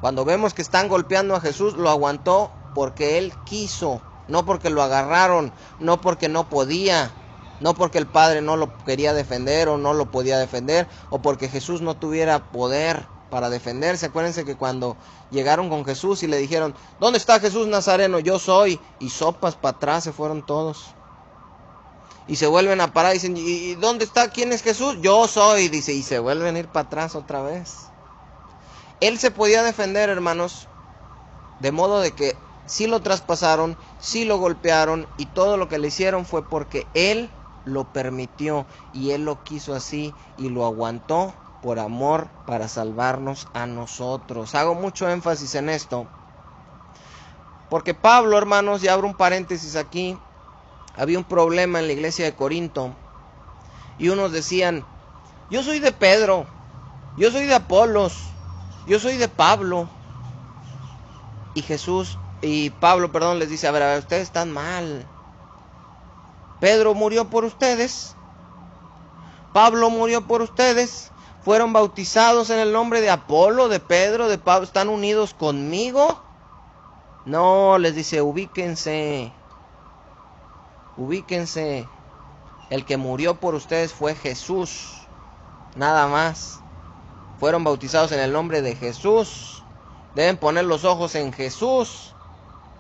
cuando vemos que están golpeando a Jesús, lo aguantó porque él quiso, no porque lo agarraron, no porque no podía, no porque el Padre no lo quería defender o no lo podía defender, o porque Jesús no tuviera poder para defenderse. Acuérdense que cuando llegaron con Jesús y le dijeron, ¿dónde está Jesús Nazareno? Yo soy. Y sopas para atrás se fueron todos. Y se vuelven a parar y dicen, ¿y dónde está? ¿Quién es Jesús? Yo soy, dice, y se vuelven a ir para atrás otra vez. Él se podía defender, hermanos, de modo de que sí lo traspasaron, sí lo golpearon, y todo lo que le hicieron fue porque él lo permitió, y él lo quiso así, y lo aguantó por amor para salvarnos a nosotros. Hago mucho énfasis en esto, porque Pablo, hermanos, y abro un paréntesis aquí, había un problema en la iglesia de Corinto, y unos decían, yo soy de Pedro, yo soy de Apolos, yo soy de Pablo. Y Pablo, les dice, a ver, ustedes están mal. Pedro murió por ustedes, Pablo murió por ustedes, fueron bautizados en el nombre de Apolo, de Pedro, de Pablo, ¿están unidos conmigo? No, les dice, ubíquense, el que murió por ustedes fue Jesús, nada más. Fueron bautizados en el nombre de Jesús, deben poner los ojos en Jesús,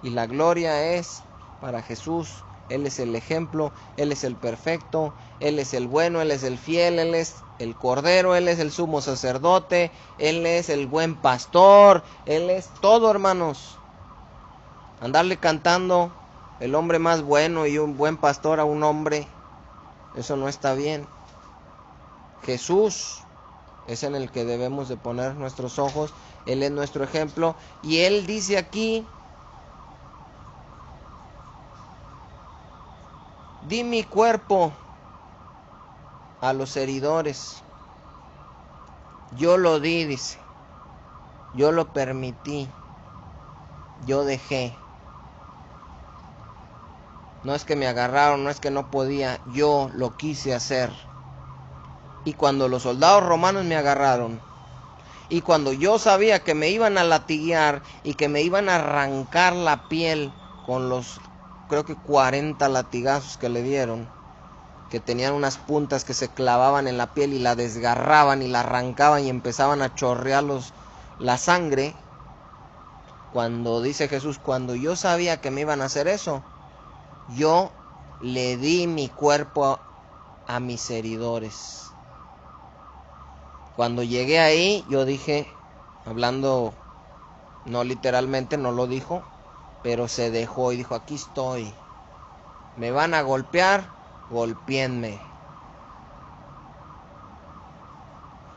y la gloria es para Jesús. Él es el ejemplo, Él es el perfecto, Él es el bueno, Él es el fiel, Él es el Cordero, Él es el sumo sacerdote, Él es el buen pastor, Él es todo, hermanos. Andarle cantando el hombre más bueno y un buen pastor a un hombre, eso no está bien. Jesús es en el que debemos de poner nuestros ojos, Él es nuestro ejemplo, y Él dice aquí, di mi cuerpo a los heridores. Yo lo di, dice. Yo lo permití. Yo dejé. No es que me agarraron, no es que no podía. Yo lo quise hacer. Y cuando los soldados romanos me agarraron, y cuando yo sabía que me iban a latiguear y que me iban a arrancar la piel con los, creo que 40 latigazos que le dieron, que tenían unas puntas que se clavaban en la piel y la desgarraban y la arrancaban y empezaban a chorrear la sangre, cuando dice Jesús, cuando yo sabía que me iban a hacer eso, yo le di mi cuerpo a mis heridores. Cuando llegué ahí, yo dije, hablando no literalmente, no lo dijo, pero se dejó y dijo, aquí estoy. Me van a golpear, golpéenme.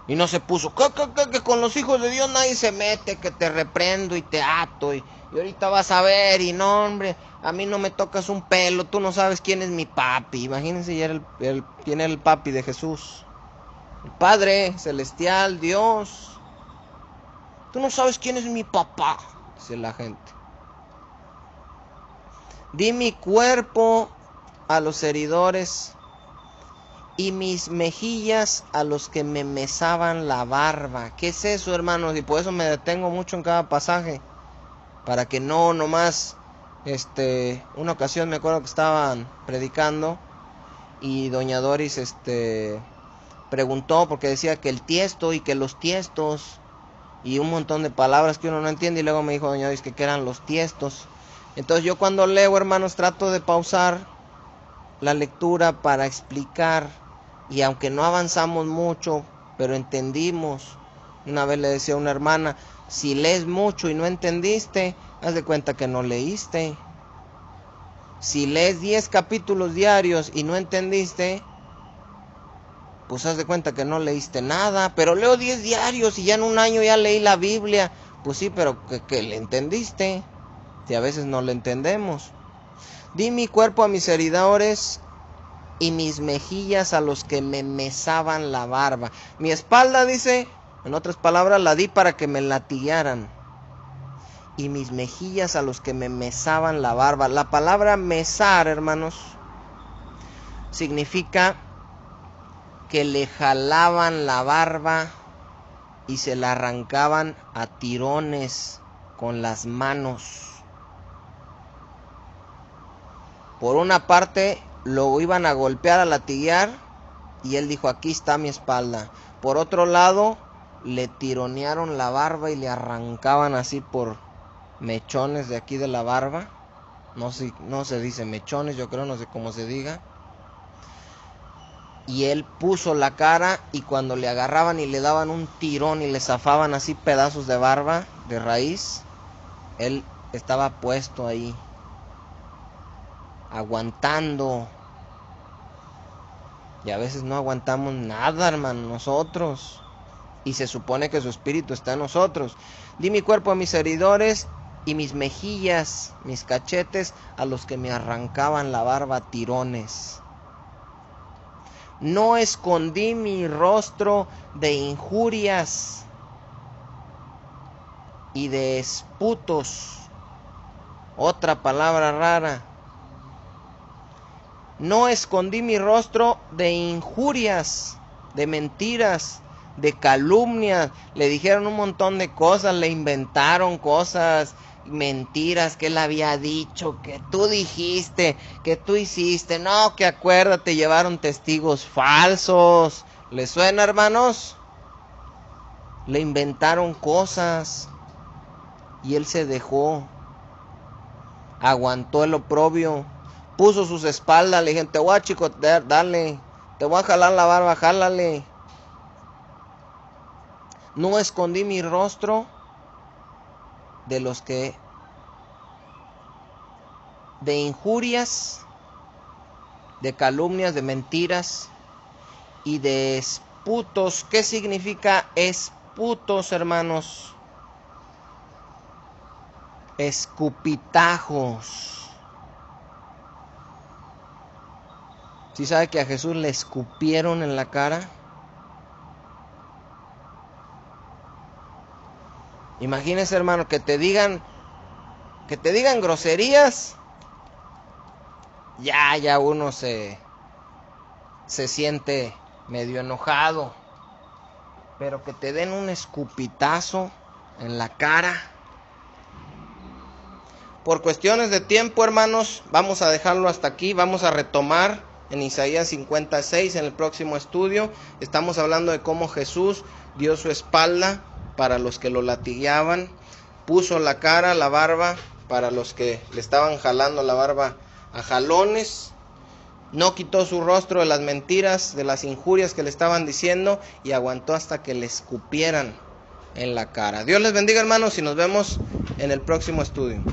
Y no se puso, que con los hijos de Dios nadie se mete, que te reprendo y te ato. Y ahorita vas a ver, y no, hombre, a mí no me tocas un pelo, tú no sabes quién es mi papi. Imagínense, ya era quién era el papi de Jesús. El Padre Celestial, Dios. Tú no sabes quién es mi papá, dice la gente. Di mi cuerpo a los heridores y mis mejillas a los que me mesaban la barba. ¿Qué es eso, hermanos? Y por eso me detengo mucho en cada pasaje, para que no nomás, una ocasión me acuerdo que estaban predicando y doña Doris, preguntó porque decía que el tiesto y que los tiestos y un montón de palabras que uno no entiende, y luego me dijo doña Doris que eran los tiestos. Entonces yo cuando leo, hermanos, trato de pausar la lectura para explicar, y aunque no avanzamos mucho, pero entendimos. Una vez le decía a una hermana, si lees mucho y no entendiste, haz de cuenta que no leíste. Si lees 10 capítulos diarios y no entendiste, pues haz de cuenta que no leíste nada. Pero leo 10 diarios y ya en un año ya leí la Biblia. Pues sí, pero que le entendiste. Si a veces no lo entendemos. Di mi cuerpo a mis heridores y mis mejillas a los que me mesaban la barba. Mi espalda, dice, en otras palabras, la di para que me latigaran. Y mis mejillas a los que me mesaban la barba. La palabra mesar, hermanos, significa que le jalaban la barba y se la arrancaban a tirones con las manos. Por una parte lo iban a golpear, a latiguear, y él dijo, aquí está mi espalda. Por otro lado, le tironearon la barba y le arrancaban así por mechones de aquí de la barba. No se dice mechones, yo creo, no sé cómo se diga. Y él puso la cara, y cuando le agarraban y le daban un tirón y le zafaban así pedazos de barba, de raíz, él estaba puesto ahí, aguantando. Y a veces no aguantamos nada, hermano, nosotros. Y se supone que su espíritu está en nosotros. Di mi cuerpo a mis heridores y mis mejillas, mis cachetes, a los que me arrancaban la barba a tirones. No escondí mi rostro de injurias y de esputos. Otra palabra rara. No escondí mi rostro de injurias, de mentiras, de calumnias. Le dijeron un montón de cosas, le inventaron cosas, mentiras que él había dicho, que tú dijiste, que tú hiciste. No, que acuérdate, llevaron testigos falsos. ¿Les suena, hermanos? Le inventaron cosas y él se dejó. Aguantó el oprobio. Puso sus espaldas, le dijeron, te voy a chicotear, dale. Te voy a jalar la barba, jálale. No escondí mi rostro de los que... de injurias, de calumnias, de mentiras y de esputos. ¿Qué significa esputos, hermanos? Escupitajos. ¿Sí sabe que a Jesús le escupieron en la cara? Imagínese, hermano, que te digan groserías. Ya uno se siente medio enojado. Pero que te den un escupitazo en la cara. Por cuestiones de tiempo, hermanos, vamos a dejarlo hasta aquí. Vamos a retomar en Isaías 56 en el próximo estudio. Estamos hablando de cómo Jesús dio su espalda para los que lo latigueaban, puso la cara, la barba, para los que le estaban jalando la barba a jalones, no quitó su rostro de las mentiras, de las injurias que le estaban diciendo, y aguantó hasta que le escupieran en la cara. Dios les bendiga, hermanos, y nos vemos en el próximo estudio.